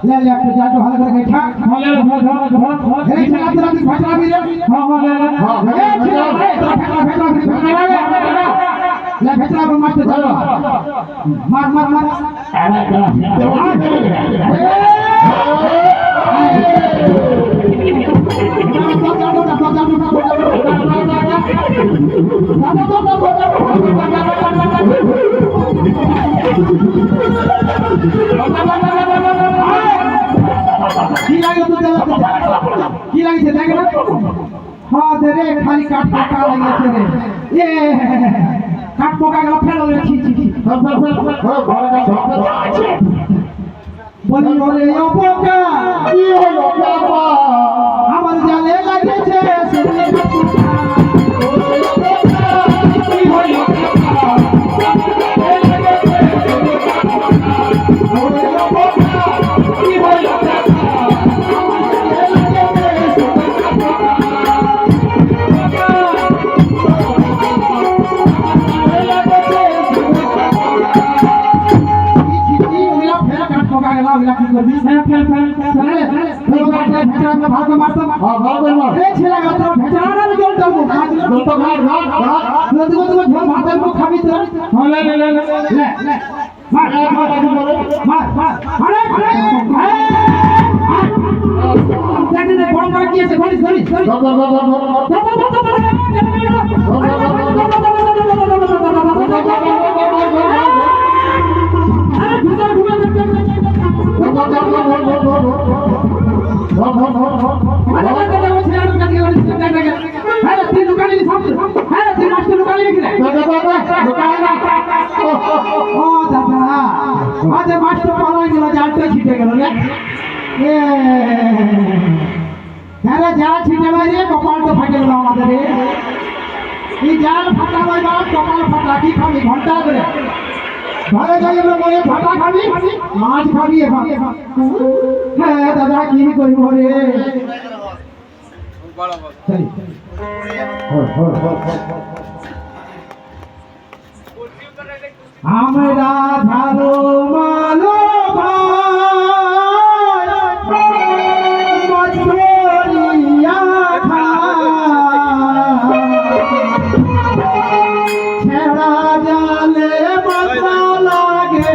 ले ले अपने जाटो हाल करके ठाक ले ले चला फटला भी रे हां ले ले हां ले फटला को मार चलो मार मार मार की लागे तो की लागे थे देख हां दे रे खाली काट पोका लगे थे रे ये काट पोका गला फेल ले छी छी बोली ओरे ओ पोका की हलो बाबा हमर जाले लागे छे से ঘরে যাই আমরা মনে ফাটা খাবি মাছ খাবি হ্যাঁ দাদা কি করব রে আমরা ধারো মালো ছেড়া জালে মাথা লাগে